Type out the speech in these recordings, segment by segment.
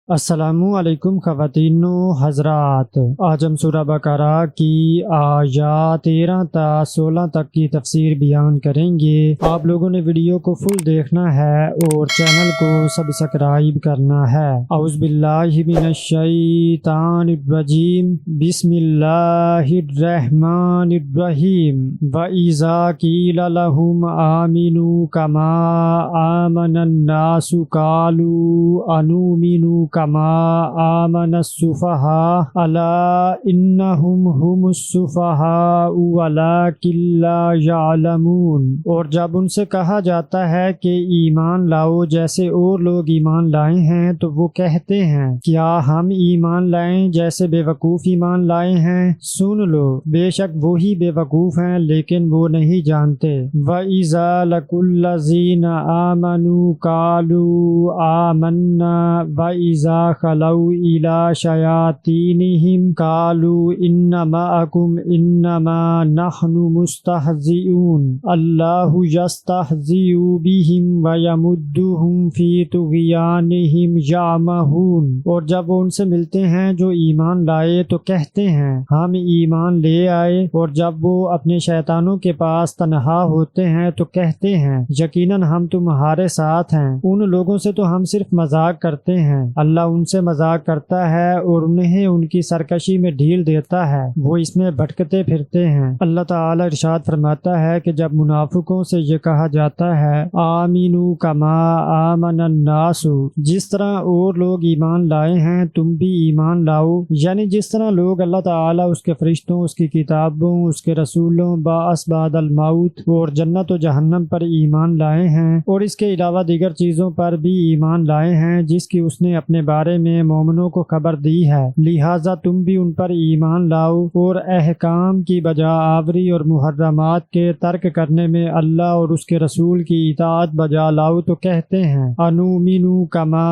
السلام علیکم خواتین و حضرات، آج ہم سورہ بقرہ کی آیات 13 تا 16 تک کی تفسیر بیان کریں گے۔ آپ لوگوں نے ویڈیو کو فل دیکھنا ہے اور چینل کو سبسکرائب کرنا ہے۔ اعوذ باللہ من الشیطان الرجیم، بسم اللہ الرحمن الرحیم۔ وَإِذَا قِيلَ لَهُمْ آمِنُوا كَمَا آمَنَ النَّاسُ قَالُوا أَنُؤْمِنُ كَمَا آمَنَ السُّفَهَاءُ أَلَا إِنَّهُمْ هُمُ السُّفَهَاءُ وَلَٰكِن لَّا يَعْلَمُونَ۔ اور جب ان سے کہا جاتا ہے کہ ایمان لاؤ جیسے اور لوگ ایمان لائے ہیں تو وہ کہتے ہیں کیا ہم ایمان لائیں جیسے بے وقوف ایمان لائے ہیں؟ سن لو، بے شک وہی بے وقوف ہیں لیکن وہ نہیں جانتے۔ وَإِذَا لَقُوا الَّذِينَ آمَنُوا قَالُوا آمَنَّا وَإِذَا خَلَوْا إِلَىٰ شَيَاطِينِهِمْ قَالُوا إِنَّ مَعَكُمْ إِنَّمَا نَحْنُ مُسْتَهْزِئُونَ اللَّهُ يَسْتَهْزِئُ بِهِمْ وَيَمُدُّهُمْ فِي طُغْيَانِهِمْ يَعْمَهُونَ۔ اور جب وہ ان سے ملتے ہیں جو ایمان لائے تو کہتے ہیں ہم ایمان لے آئے، اور جب وہ اپنے شیطانوں کے پاس تنہا ہوتے ہیں تو کہتے ہیں یقیناً ہم تمہارے ساتھ ہیں، ان لوگوں سے تو ہم صرف مذاق کرتے ہیں، اللہ ان سے مذاق کرتا ہے اور انہیں ان کی سرکشی میں ڈھیل دیتا ہے، وہ اس میں بھٹکتے پھرتے ہیں۔ اللہ تعالی ارشاد فرماتا ہے کہ جب منافقوں سے یہ کہا جاتا ہے آمینو کما آمن الناس، جس طرح اور لوگ ایمان لائے ہیں تم بھی ایمان لاؤ، یعنی جس طرح لوگ اللہ تعالی، اس کے فرشتوں، اس کی کتابوں، اس کے رسولوں، بعث بعد الموت اور جنت و جہنم پر ایمان لائے ہیں، اور اس کے علاوہ دیگر چیزوں پر بھی ایمان لائے ہیں جس کی اس نے اپنے بارے میں مومنوں کو خبر دی ہے، لہٰذا تم بھی ان پر ایمان لاؤ، اور احکام کی بجا آوری اور محرمات کے ترک کرنے میں اللہ اور اس کے رسول کی اطاعت بجا لاؤ تو کہتے ہیں انؤمنو کما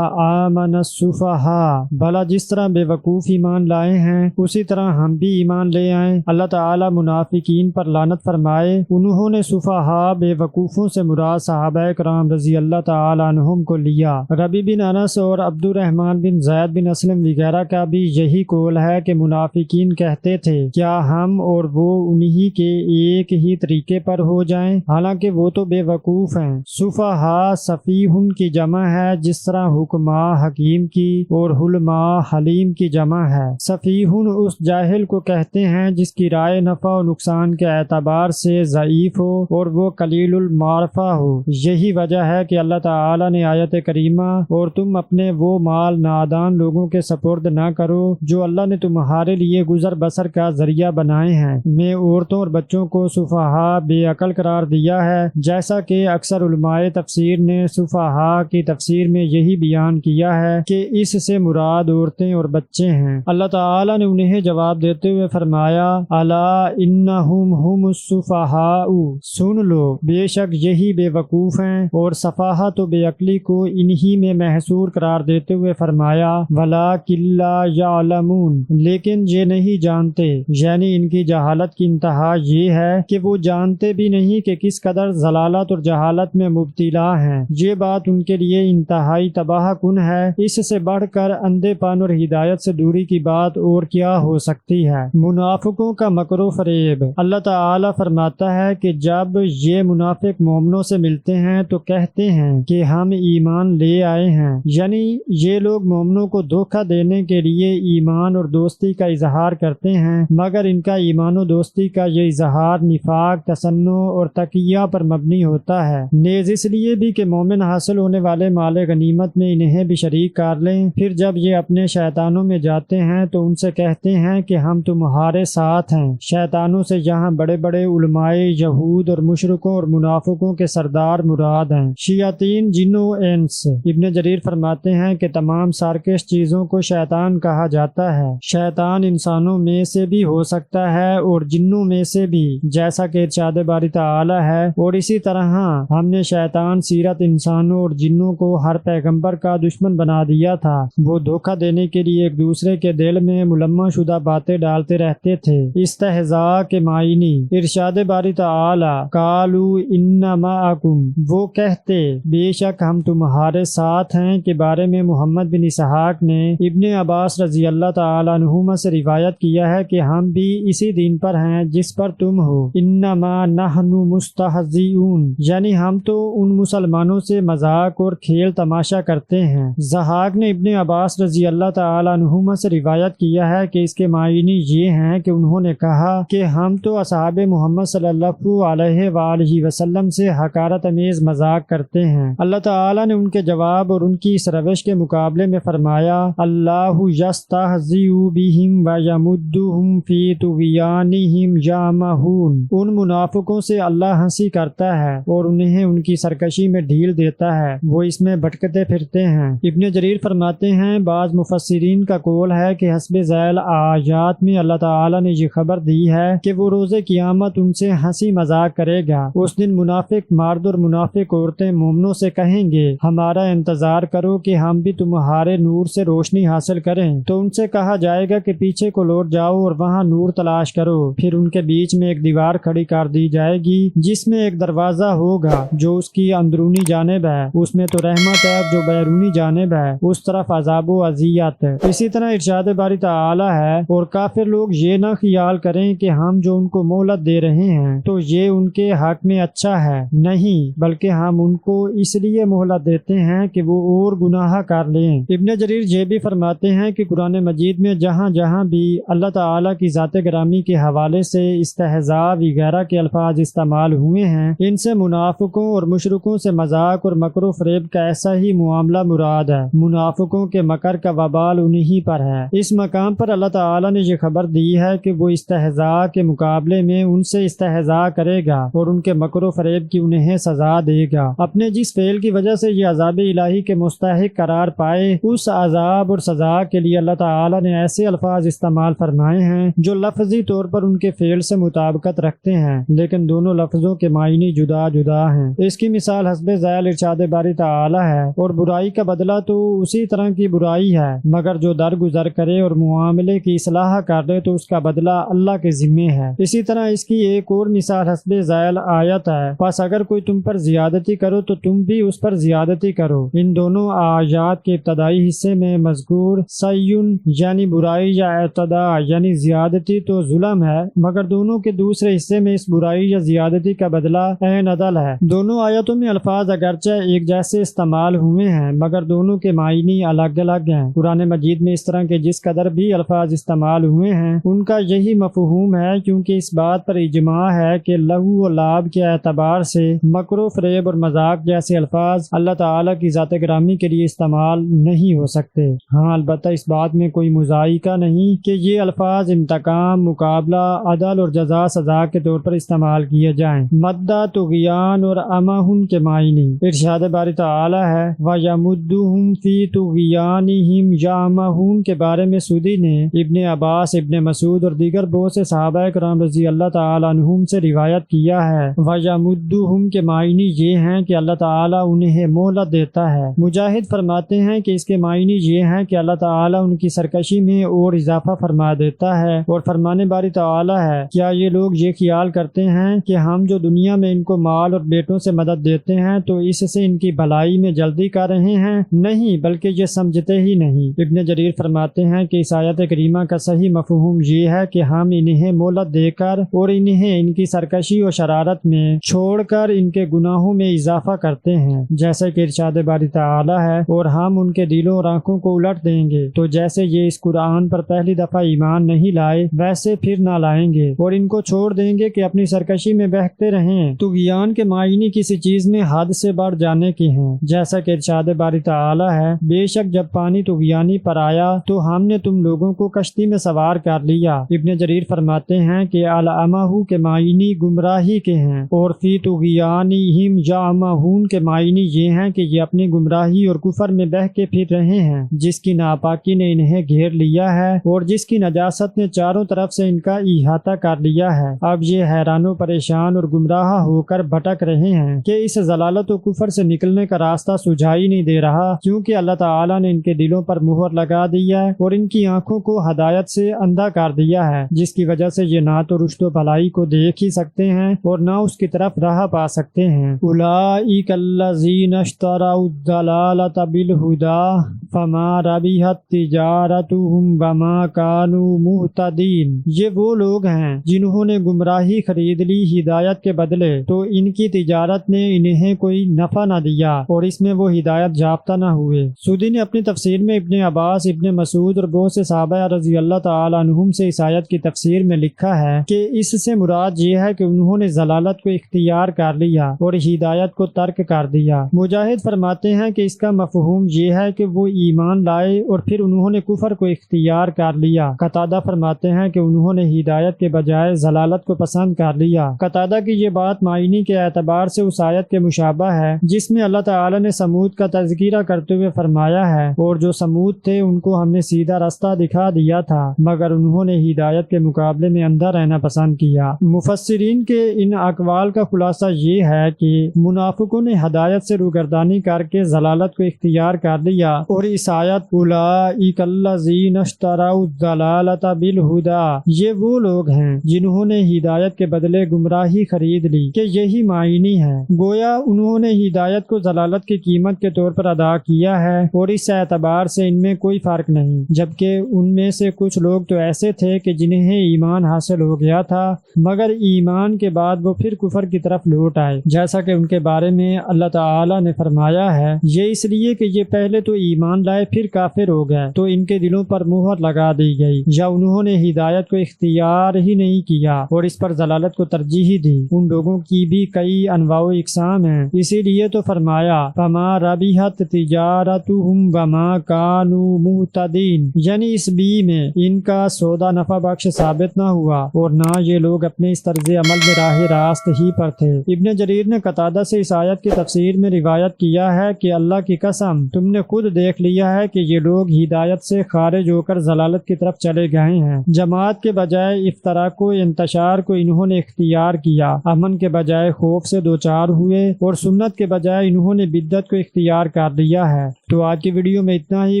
آمن السفہاء، بھلا جس طرح بے وقوف ایمان لائے ہیں اسی طرح ہم بھی ایمان لے آئیں۔ اللہ تعالی منافقین پر لعنت فرمائے، انہوں نے سفہاء بے وقوفوں سے مراد صحابہ کرام رضی اللہ تعالی عنہم کو لیا۔ ربی بن انس اور عبد الرحمن بن زید بن اسلم وغیرہ کا بھی یہی قول ہے کہ منافقین کہتے تھے کیا ہم اور وہ انہی کے ایک ہی طریقے پر ہو جائیں، حالانکہ وہ تو بے وقوف ہیں۔ سفہاء سفیہن کی جمع ہے، جس طرح حکما حکیم کی اور حلما حلیم کی جمع ہے۔ سفیہن اس جاہل کو کہتے ہیں جس کی رائے نفع و نقصان کے اعتبار سے ضعیف ہو اور وہ قلیل المعرفہ ہو۔ یہی وجہ ہے کہ اللہ تعالی نے آیت کریمہ اور تم اپنے وہ مال نادان لوگوں کے سپرد نہ کرو جو اللہ نے تمہارے لیے گزر بسر کا ذریعہ بنائے ہیں، میں عورتوں اور بچوں کو سفہاء بے عقل قرار دیا ہے، جیسا کہ اکثر علماء تفسیر نے سفہاء کی تفسیر میں یہی بیان کیا ہے کہ اس سے مراد عورتیں اور بچے ہیں۔ اللہ تعالی نے انہیں جواب دیتے ہوئے فرمایا الا انہم ہم السفہاء، سن لو بے شک یہی بے وقوف ہیں، اور صفاحت و بے عقلی کو انہی میں محصور قرار دیتے ہوئے فرمایا وَلَٰكِن لَّا يَعْلَمُونَ، لیکن یہ نہیں جانتے، یعنی ان کی جہالت کی انتہا یہ ہے کہ وہ جانتے بھی نہیں کہ کس قدر ضلالت اور جہالت میں مبتلا ہیں۔ یہ بات ان کے لیے انتہائی تباہ کن ہے، اس سے بڑھ کر اندھے پن اور ہدایت سے دوری کی بات اور کیا ہو سکتی ہے۔ منافقوں کا مکر و فریب۔ اللہ تعالی فرماتا ہے کہ جب یہ منافق مومنوں سے ملتے ہیں تو کہتے ہیں کہ ہم ایمان لے آئے ہیں، یعنی یہ لوگ مومنوں کو دھوکہ دینے کے لیے ایمان اور دوستی کا اظہار کرتے ہیں، مگر ان کا ایمان و دوستی کا یہ اظہار نفاق، تصنع اور تقیہ پر مبنی ہوتا ہے، نیز اس لیے بھی کہ مومن حاصل ہونے والے مال غنیمت میں انہیں بھی شریک کر لیں۔ پھر جب یہ اپنے شیطانوں میں جاتے ہیں تو ان سے کہتے ہیں کہ ہم تمہارے ساتھ ہیں۔ شیطانوں سے یہاں بڑے بڑے علماء یہود اور مشرکوں اور منافقوں کے سردار مراد ہیں۔ شیاطین جن و انس۔ ابن جریر فرماتے ہیں کہ تمام سارکش چیزوں کو شیطان کہا جاتا ہے۔ شیطان انسانوں میں سے بھی ہو سکتا ہے اور جنوں میں سے بھی، جیسا کہ ارشاد باری تعالی ہے، اور اسی طرح ہم نے شیطان سیرت انسانوں اور جنوں کو ہر پیغمبر کا دشمن بنا دیا تھا، وہ دھوکہ دینے کے لیے ایک دوسرے کے دل میں ملمہ شدہ باتیں ڈالتے رہتے تھے۔ استہزاء کے معنی۔ ارشاد باری تعالی قالوا ان معکم، وہ کہتے بے شک ہم تمہارے ساتھ ہیں کے بارے میں محمد بن اسحاق نے ابن عباس رضی اللہ تعالیٰ عنہما سے روایت کیا ہے کہ ہم بھی اسی دین پر ہیں جس پر تم ہو، انما نحن مستہزئون، یعنی ہم تو ان مسلمانوں سے مذاق اور کھیل تماشا کرتے ہیں۔ ضحاک نے ابن عباس رضی اللہ تعالیٰ عنہما سے روایت کیا ہے کہ اس کے معنی یہ ہیں کہ انہوں نے کہا کہ ہم تو اصحاب محمد صلی اللہ علیہ وآلہ وسلم سے حقارت امیز مذاق کرتے ہیں۔ اللہ تعالیٰ نے ان کے جواب اور ان کی اس روش کے مقابلے میں فرمایا، اللہ یستہزئ بہم ویمدہم فی طغیانہم یعمہون، ان منافقوں سے اللہ ہنسی کرتا ہے اور انہیں ان کی سرکشی میں ڈھیل دیتا ہے، وہ اس میں بھٹکتے پھرتے ہیں۔ ابن جریر فرماتے ہیں بعض مفسرین کا قول ہے کہ حسب ذیل آیات میں اللہ تعالیٰ نے یہ خبر دی ہے کہ وہ روز قیامت ان سے ہنسی مذاق کرے گا۔ اس دن منافق مرد اور منافق عورتیں مومنوں سے کہیں گے ہمارا انتظار کرو کہ ہم بھی تمہارے نور سے روشنی حاصل کریں، تو ان سے کہا جائے گا کہ پیچھے کو لوٹ جاؤ اور وہاں نور تلاش کرو۔ پھر ان کے بیچ میں ایک دیوار کھڑی کر دی جائے گی جس میں ایک دروازہ ہوگا جو اس کی اندرونی جانب ہے، اس میں تو رحمت ہے، جو بیرونی جانب ہے اس طرف عذاب و اذیت۔ اسی طرح ارشاد باری تعالی ہے، اور کافر لوگ یہ نہ خیال کریں کہ ہم جو ان کو مہلت دے رہے ہیں تو یہ ان کے حق میں اچھا ہے، نہیں بلکہ ہم ان کو اس لیے مہلت دیتے ہیں کہ وہ اور گناہ کر لیں۔ ابن جریر یہ بھی فرماتے ہیں کہ قرآن مجید میں جہاں جہاں بھی اللہ تعالیٰ کی ذات گرامی کے حوالے سے استہزاء وغیرہ کے الفاظ استعمال ہوئے ہیں، ان سے منافقوں اور مشرکوں سے مذاق اور مکر و فریب کا ایسا ہی معاملہ مراد ہے۔ منافقوں کے مکر کا وبال انہی پر ہے۔ اس مقام پر اللہ تعالیٰ نے یہ خبر دی ہے کہ وہ استہزاء کے مقابلے میں ان سے استہزاء کرے گا اور ان کے مکر و فریب کی انہیں سزا دے گا۔ اپنے جس فعل کی وجہ سے یہ عذاب الہی کے مستحق قرار پائے، اس عذاب اور سزا کے لیے اللہ تعالیٰ نے ایسے الفاظ استعمال فرمائے ہیں جو لفظی طور پر ان کے فعل سے مطابقت رکھتے ہیں، لیکن دونوں لفظوں کے معنی جدا جدا ہیں۔ اس کی مثال حسب ذیل ارشاد باری تعالیٰ ہے، اور برائی کا بدلہ تو اسی طرح کی برائی ہے، مگر جو درگزر کرے اور معاملے کی اصلاح کر دے تو اس کا بدلہ اللہ کے ذمے ہے۔ اسی طرح اس کی ایک اور مثال حسب ذیل آیت ہے، پس اگر کوئی تم پر زیادتی کرو تو تم بھی اس پر زیادتی کرو۔ ان دونوں آیات کے ابتدائی حصے میں مذکور سیون یعنی برائی یا اعتداء یعنی زیادتی تو ظلم ہے، مگر دونوں کے دوسرے حصے میں اس برائی یا زیادتی کا بدلہ عین عدل ہے۔ دونوں آیتوں میں الفاظ اگرچہ ایک جیسے استعمال ہوئے ہیں مگر دونوں کے معنی الگ الگ ہیں۔ قرآن مجید میں اس طرح کے جس قدر بھی الفاظ استعمال ہوئے ہیں ان کا یہی مفہوم ہے، کیونکہ اس بات پر اجماع ہے کہ لغو و لعب کے اعتبار سے مکر و فریب اور مذاق جیسے الفاظ اللہ تعالیٰ کی ذات گرامی کے لیے استعمال نہیں ہو سکتے۔ ہاں البتہ اس بات میں کوئی مذائقہ نہیں کہ یہ الفاظ انتقام، مقابلہ، عدل اور جزا سزا کے طور پر استعمال کیے جائیں۔ مدہ، طغیان اور امہن کے معنی ارشاد باری تعالی ہے، وَيَمُدُّهُمْ فِي طُغْيَانِهِمْ يَعْمَهُونَ کے بارے میں سودی نے ابن عباس، ابن مسعود اور دیگر بہت سے صحابہ کرام رضی اللہ تعالی عنہم سے روایت کیا ہے۔ وَيَمُدُّهُمْ کے معنی یہ ہیں کہ اللہ تعالیٰ انہیں مہلت دیتا ہے۔ مجاہد فرماتے ہیں کہ اس کے معنی یہ ہیں کہ اللہ تعالیٰ ان کی سرکشی میں اور اضافہ فرما دیتا ہے، اور فرمانے باری تعالی ہے، کیا یہ لوگ یہ خیال کرتے ہیں کہ ہم جو دنیا میں ان کو مال اور بیٹوں سے مدد دیتے ہیں تو اس سے ان کی بھلائی میں جلدی کر رہے ہیں؟ نہیں، بلکہ یہ سمجھتے ہی نہیں۔ ابن جریر فرماتے ہیں کہ اس آیت کریمہ کا صحیح مفہوم یہ ہے کہ ہم انہیں مہلت دے کر اور انہیں ان کی سرکشی و شرارت میں چھوڑ کر ان کے گناہوں میں اضافہ کرتے ہیں، جیسے کہ ارشاد باری تعالی ہے، اور ہم ان کے دلوں اور آنکھوں کو الٹ دیں گے، تو جیسے یہ اس قرآن پر پہلی دفعہ ایمان نہیں لائے ویسے پھر نہ لائیں گے، اور ان کو چھوڑ دیں گے کہ اپنی سرکشی میں بہکتے رہیں۔ طغیان کے معنی کسی چیز میں حد سے بڑھ جانے کے ہیں، جیسا کہ ارشاد باری تعالی ہے، بے شک جب پانی طغیانی پر آیا تو ہم نے تم لوگوں کو کشتی میں سوار کر لیا۔ ابن جریر فرماتے ہیں کہ الامہ کے معنی گمراہی کے ہیں، اور فی طغیانہم یعمہون کے معنی یہ ہیں کہ یہ اپنی گمراہی اور کفر میں بہ کے پھر رہے ہیں، جس کی ناپاکی نے انہیں گھیر لیا ہے اور جس کی نجاست نے چاروں طرف سے ان کا احاطہ کر لیا ہے۔ اب یہ حیران و پریشان اور گمراہ ہو کر بھٹک رہے ہیں کہ اس ضلالت و کفر سے نکلنے کا راستہ سجھائی نہیں دے رہا، کیونکہ اللہ تعالیٰ نے ان کے دلوں پر مہر لگا دی ہے اور ان کی آنکھوں کو ہدایت سے اندھا کر دیا ہے، جس کی وجہ سے یہ نہ تو رشد و بھلائی کو دیکھ ہی سکتے ہیں اور نہ اس کی طرف راہ پا سکتے ہیں۔ اولئک الذین اشتروا الضلالۃ بالہدی بالهدى فما ربحت تجارتهم وما كانوا مهتدين۔ یہ وہ لوگ ہیں جنہوں نے گمراہی خرید لی ہدایت کے بدلے، تو ان کی تجارت نے انہیں کوئی نفع نہ دیا اور اس میں وہ ہدایت یافتہ نہ ہوئے۔ سودی نے اپنی تفسیر میں ابن عباس، ابن مسعود اور بہت سے صحابہ رضی اللہ تعالی عنہم سے اس آیت کی تفسیر میں لکھا ہے کہ اس سے مراد یہ ہے کہ انہوں نے ضلالت کو اختیار کر لیا اور ہدایت کو ترک کر دیا۔ مجاہد فرماتے ہیں کہ اس کا مفہوم یہ ہے کہ وہ ایمان لائے اور پھر انہوں نے کفر کو اختیار کر لیا۔ قتادہ فرماتے ہیں کہ انہوں نے ہدایت کے بجائے ضلالت کو پسند کر لیا۔ قتادہ کی یہ بات معنی کے اعتبار سے اس آیت کے مشابہ ہے جس میں اللہ تعالی نے سمود کا تذکرہ کرتے ہوئے فرمایا ہے، اور جو سمود تھے ان کو ہم نے سیدھا راستہ دکھا دیا تھا مگر انہوں نے ہدایت کے مقابلے میں اندھا رہنا پسند کیا۔ مفسرین کے ان اقوال کا خلاصہ یہ ہے کہ منافقوں نے ہدایت سے روگردانی کر کے ضلالت کو اختیار کر لیا، اور اس آیت اولئک الذین اشتروا الضلالۃ بالہدی، یہ وہ لوگ ہیں جنہوں نے ہدایت کے بدلے گمراہی خرید لی، کہ یہی معنی ہے گویا انہوں نے ہدایت کو ضلالت کی قیمت کے طور پر ادا کیا ہے، اور اس اعتبار سے ان میں کوئی فرق نہیں، جبکہ ان میں سے کچھ لوگ تو ایسے تھے کہ جنہیں ایمان حاصل ہو گیا تھا مگر ایمان کے بعد وہ پھر کفر کی طرف لوٹ آئے، جیسا کہ ان کے بارے میں اللہ تعالی نے فرمایا ہے یہ اس لیے کہ یہ پہلے تو ایمان لائے پھر کافر ہو گئے تو ان کے دلوں پر مہر لگا دی گئی، یا انہوں نے ہدایت کو اختیار ہی نہیں کیا اور اس پر ضلالت کو ترجیح دی۔ ان لوگوں کی بھی کئی انواع و اقسام ہیں، اسی لیے تو فرمایا فما ربحت تجارتهم وما كانوا مهتدين، یعنی اس بی میں ان کا سودا نفع بخش ثابت نہ ہوا اور نہ یہ لوگ اپنے اس طرز عمل میں راہ راست ہی پر تھے۔ ابن جریر نے قتادہ سے اس آیت کی تفسیر میں روایت کیا ہے کہ اللہ کی قسم تم نے خود دیکھ لیا ہے کہ یہ لوگ ہدایت سے خارج ہو کر ضلالت کی طرف چلے گئے ہیں۔ جماعت کے بجائے افتراق و انتشار کو انہوں نے اختیار کیا، امن کے بجائے خوف سے دوچار ہوئے، اور سنت کے بجائے انہوں نے بدعت کو اختیار کر لیا ہے۔ تو آج کی ویڈیو میں اتنا ہی،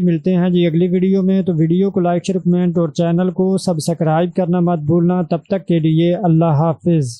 ملتے ہیں جی اگلی ویڈیو میں۔ تو ویڈیو کو لائک، شیئر، کمنٹ اور چینل کو سبسکرائب کرنا مت بھولنا۔ تب تک کے لیے اللہ حافظ۔